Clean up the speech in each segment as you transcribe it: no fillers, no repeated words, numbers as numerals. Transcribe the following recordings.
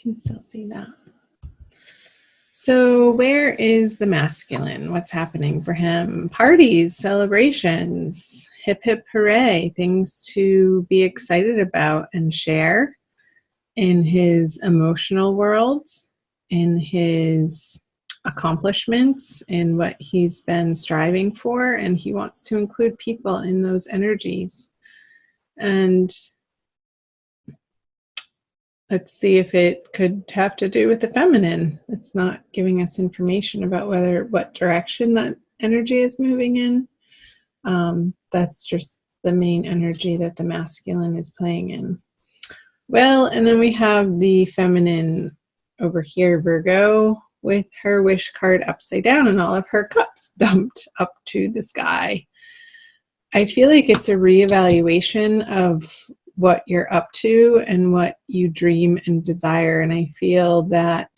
Can still see that. So where is the masculine? What's happening for him? Parties, celebrations, hip hip hooray, things to be excited about and share in his emotional world, in his accomplishments, in what he's been striving for, and he wants to include people in those energies. And let's see if it could have to do with the feminine. It's not giving us information about what direction that energy is moving in. That's just the main energy that the masculine is playing in. Well, and then we have the feminine over here, Virgo, with her wish card upside down and all of her cups dumped up to the sky. I feel like it's a reevaluation of what you're up to and what you dream and desire. And I feel that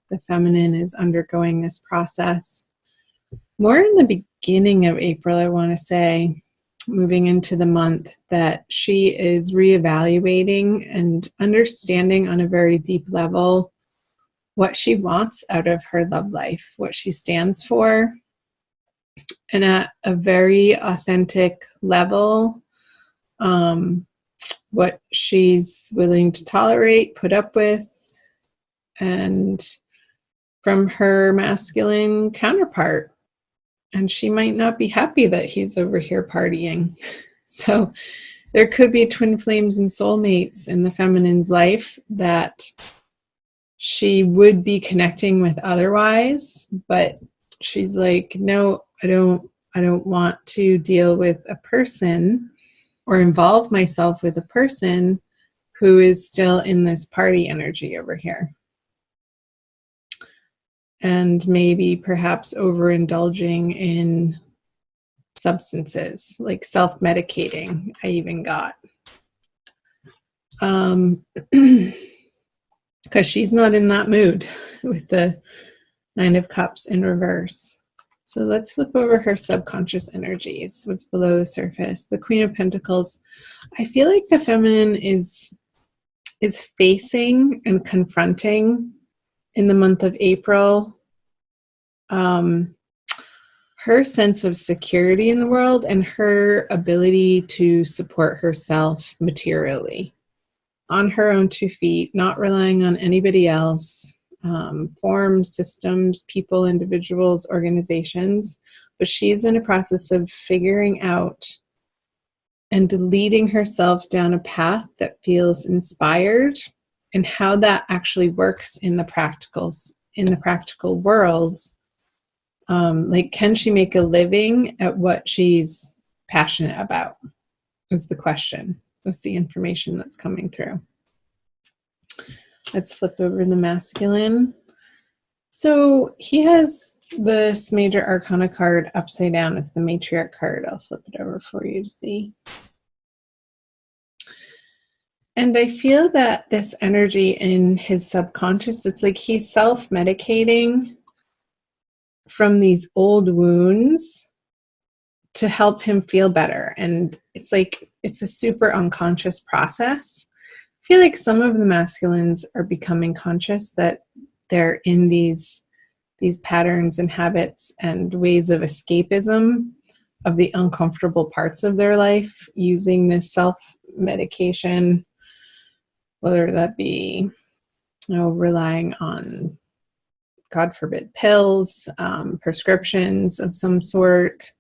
the feminine is undergoing this process more in the beginning of April, I want to say, moving into the month, that she is reevaluating and understanding on a very deep level what she wants out of her love life, what she stands for, and at a very authentic level, what she's willing to tolerate, put up with, and from her masculine counterpart. And she might not be happy that he's over here partying. So there could be twin flames and soulmates in the feminine's life that she would be connecting with otherwise, but she's like, no, I don't want to deal with a person or involve myself with a person who is still in this party energy over here. And maybe perhaps overindulging in substances, like self-medicating, I even got. Because she's not in that mood with the Nine of Cups in reverse. So let's flip over her subconscious energies, what's below the surface. The Queen of Pentacles. I feel like the feminine is facing and confronting in the month of April her sense of security in the world and her ability to support herself materially on her own 2 feet, not relying on anybody else. Forms, systems, people, individuals, organizations, but she's in a process of figuring out and leading herself down a path that feels inspired, and how that actually works in the practical world. Like, can she make a living at what she's passionate about is the question. That's the information that's coming through. Let's flip over the masculine. So he has this major arcana card upside down as the matriarch card. I'll flip it over for you to see. And I feel that this energy in his subconscious, it's like he's self-medicating from these old wounds to help him feel better. And it's like, it's a super unconscious process. I feel like some of the masculines are becoming conscious that they're in these patterns and habits and ways of escapism of the uncomfortable parts of their life, using this self-medication, whether that be, relying on, God forbid, pills, prescriptions of some sort,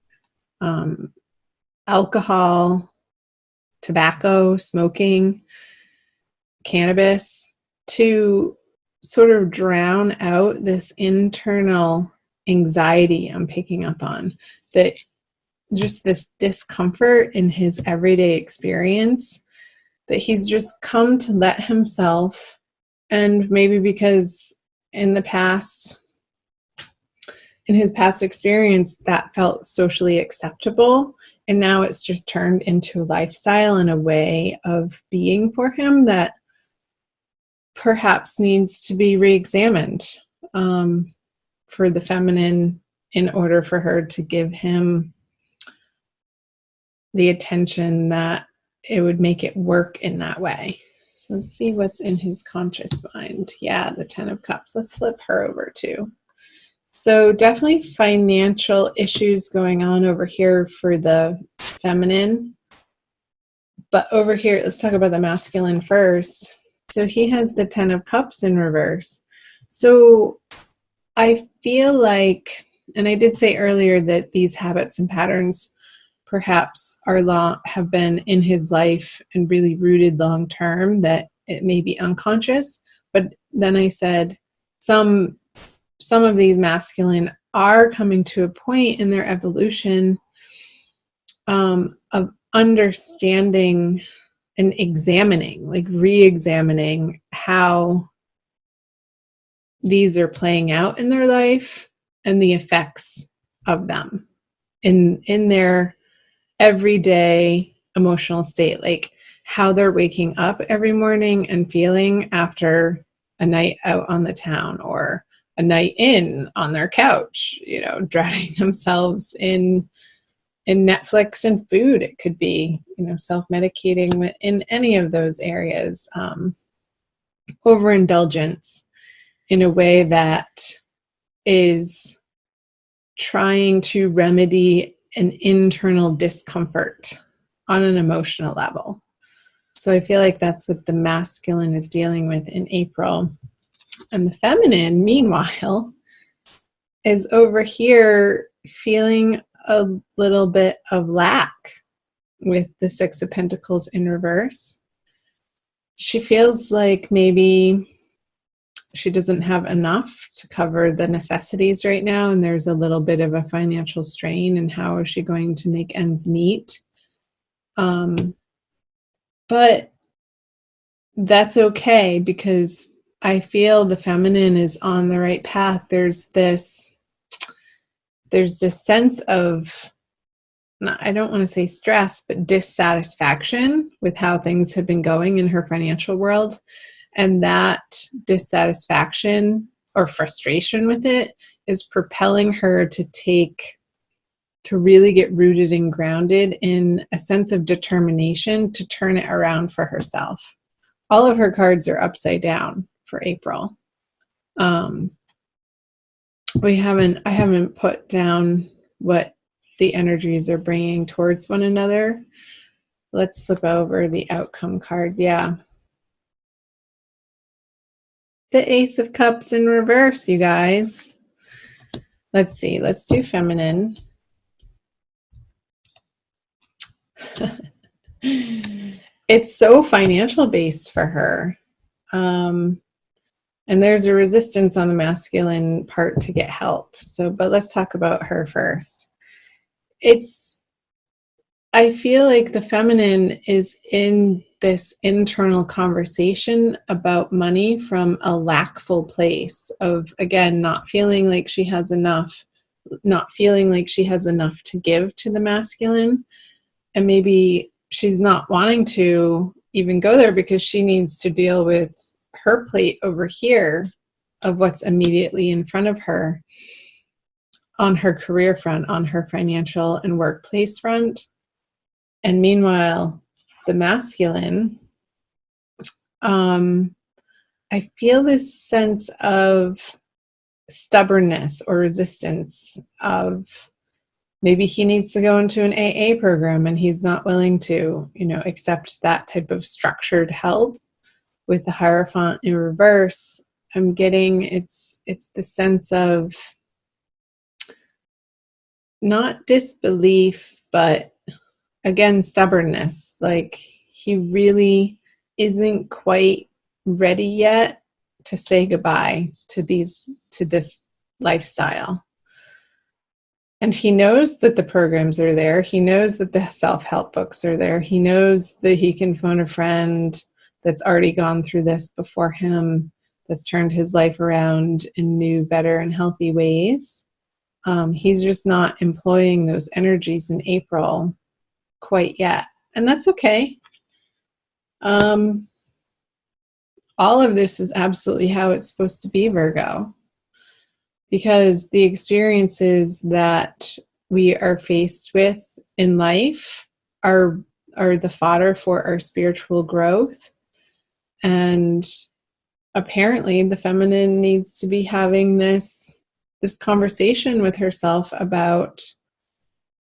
alcohol, tobacco, smoking, cannabis, to sort of drown out this internal anxiety I'm picking up on, that just this discomfort in his everyday experience that he's just come to let himself, and maybe because in his past experience that felt socially acceptable, and now it's just turned into a lifestyle and a way of being for him that perhaps needs to be re-examined for the feminine, in order for her to give him the attention that it would make it work in that way. So let's see what's in his conscious mind. Yeah, the 10 of Cups. Let's flip her over too. So definitely financial issues going on over here for the feminine. But over here, let's talk about the masculine first. So he has the 10 of Cups in reverse. So I feel like, and I did say earlier that these habits and patterns perhaps have been in his life and really rooted long term, that it may be unconscious. But then I said some of these masculine are coming to a point in their evolution of understanding and examining, like re-examining how these are playing out in their life and the effects of them in their everyday emotional state, like how they're waking up every morning and feeling after a night out on the town or a night in on their couch, drowning themselves in Netflix and food. It could be, self-medicating in any of those areas, overindulgence in a way that is trying to remedy an internal discomfort on an emotional level. So I feel like that's what the masculine is dealing with in April. And the feminine, meanwhile, is over here feeling a little bit of lack with the 6 of Pentacles in reverse. She feels like maybe she doesn't have enough to cover the necessities right now, and there's a little bit of a financial strain, and how is she going to make ends meet? But that's okay, because I feel the feminine is on the right path. There's this sense of, I don't want to say stress, but dissatisfaction with how things have been going in her financial world. And that dissatisfaction or frustration with it is propelling her to really get rooted and grounded in a sense of determination to turn it around for herself. All of her cards are upside down for April. I haven't put down what the energies are bringing towards one another. Let's flip over the outcome card. Yeah. The Ace of Cups in reverse, you guys. Let's see. Let's do feminine. It's so financial based for her. And there's a resistance on the masculine part to get help. But let's talk about her first. I feel like the feminine is in this internal conversation about money from a lackful place of, again, not feeling like she has enough to give to the masculine. And maybe she's not wanting to even go there because she needs to deal with her plate over here of what's immediately in front of her on her career front, on her financial and workplace front. And meanwhile, the masculine, I feel this sense of stubbornness or resistance of maybe he needs to go into an AA program and he's not willing to, accept that type of structured help. With the Hierophant in reverse, I'm getting it's the sense of not disbelief, but again, stubbornness. Like he really isn't quite ready yet to say goodbye to this lifestyle. And he knows that the programs are there. He knows that the self-help books are there. He knows that he can phone a friend that's already gone through this before him, that's turned his life around in new, better, and healthy ways. He's just not employing those energies in April quite yet. And that's okay. All of this is absolutely how it's supposed to be, Virgo. Because the experiences that we are faced with in life are the fodder for our spiritual growth. And apparently the feminine needs to be having this conversation with herself about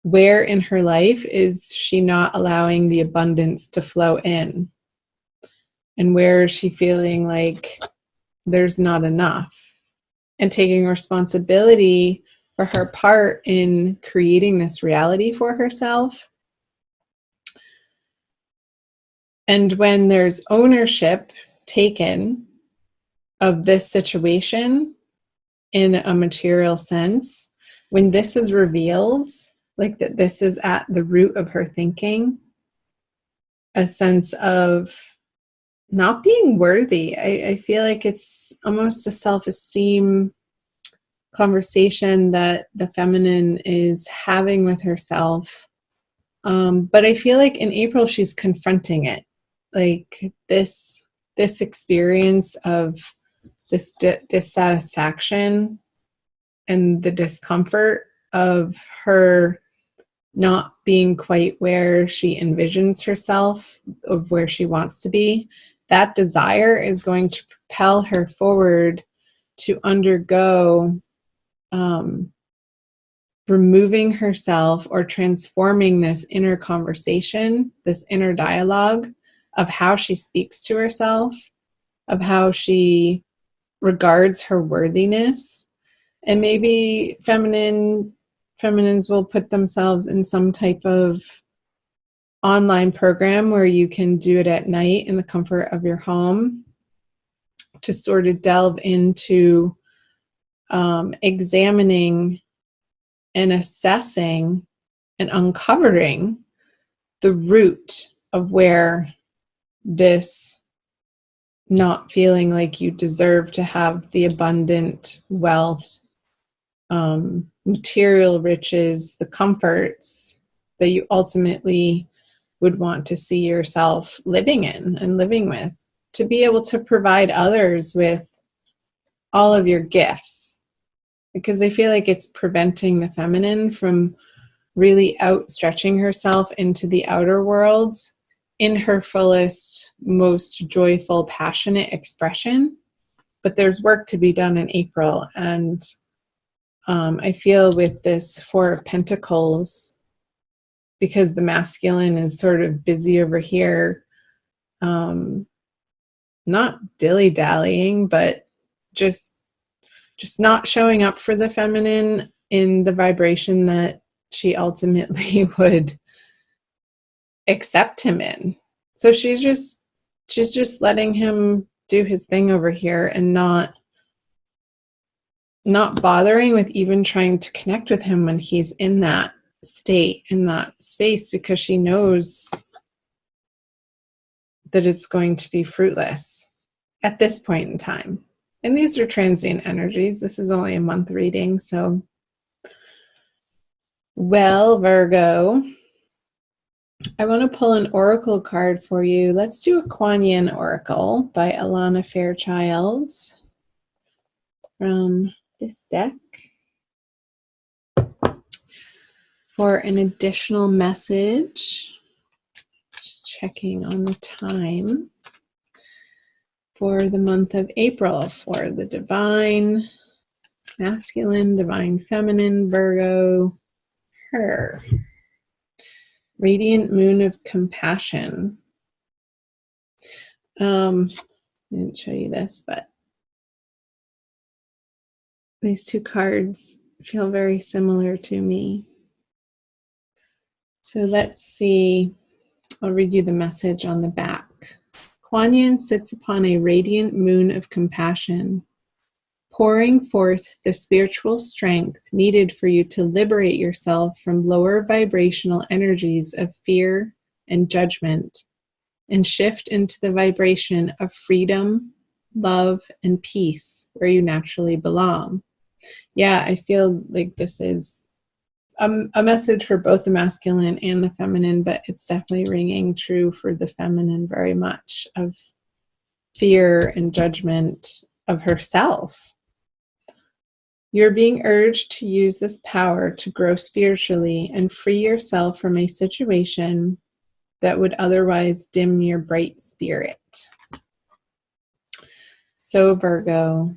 where in her life is she not allowing the abundance to flow in, and where is she feeling like there's not enough, and taking responsibility for her part in creating this reality for herself. And when there's ownership taken of this situation in a material sense, when this is revealed, like that this is at the root of her thinking, a sense of not being worthy. I feel like it's almost a self-esteem conversation that the feminine is having with herself. But I feel like in April, she's confronting it. Like this experience of this dissatisfaction and the discomfort of her not being quite where she envisions herself, of where she wants to be. That desire is going to propel her forward to undergo removing herself or transforming this inner conversation, this inner dialogue of how she speaks to herself, of how she regards her worthiness. And maybe feminines will put themselves in some type of online program where you can do it at night in the comfort of your home to sort of delve into examining and assessing and uncovering the root of where this not feeling like you deserve to have the abundant wealth, material riches, the comforts that you ultimately would want to see yourself living in and living with, to be able to provide others with all of your gifts. Because I feel like it's preventing the feminine from really outstretching herself into the outer world in her fullest, most joyful, passionate expression. But there's work to be done in April. And I feel with this Four of Pentacles, because the masculine is sort of busy over here, not dilly-dallying, but just not showing up for the feminine in the vibration that she ultimately would accept him in. So she's just letting him do his thing over here and not bothering with even trying to connect with him when he's in that state, in that space, because she knows that it's going to be fruitless at this point in time. And these are transient energies. This is only a month reading, so. Well, Virgo, I want to pull an oracle card for you. Let's do a Kuan Yin oracle by Alana Fairchild from this deck for an additional message. Just checking on the time for the month of April for the divine masculine, divine feminine, Virgo, her. Radiant moon of compassion. I didn't show you this, but these two cards feel very similar to me. So let's see. I'll read you the message on the back. Kuan Yin sits upon a radiant moon of compassion, pouring forth the spiritual strength needed for you to liberate yourself from lower vibrational energies of fear and judgment and shift into the vibration of freedom, love, and peace where you naturally belong. Yeah, I feel like this is a message for both the masculine and the feminine, but it's definitely ringing true for the feminine very much, of fear and judgment of herself. You're being urged to use this power to grow spiritually and free yourself from a situation that would otherwise dim your bright spirit. So, Virgo,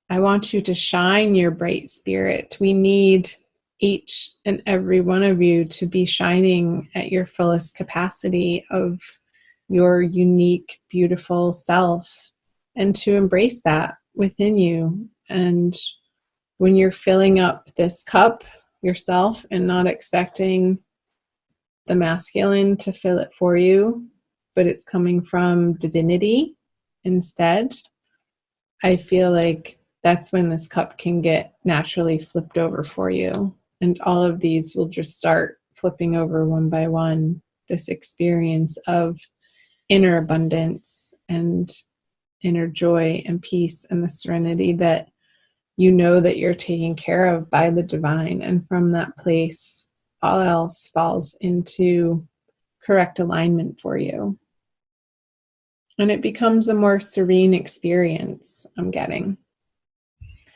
I want you to shine your bright spirit. We need each and every one of you to be shining at your fullest capacity of your unique, beautiful self, and to embrace that within you. And when you're filling up this cup yourself and not expecting the masculine to fill it for you, but it's coming from divinity instead, I feel like that's when this cup can get naturally flipped over for you. And all of these will just start flipping over one by one. This experience of inner abundance and inner joy and peace and the serenity that you know that you're taken care of by the divine. And from that place, all else falls into correct alignment for you. And it becomes a more serene experience, I'm getting.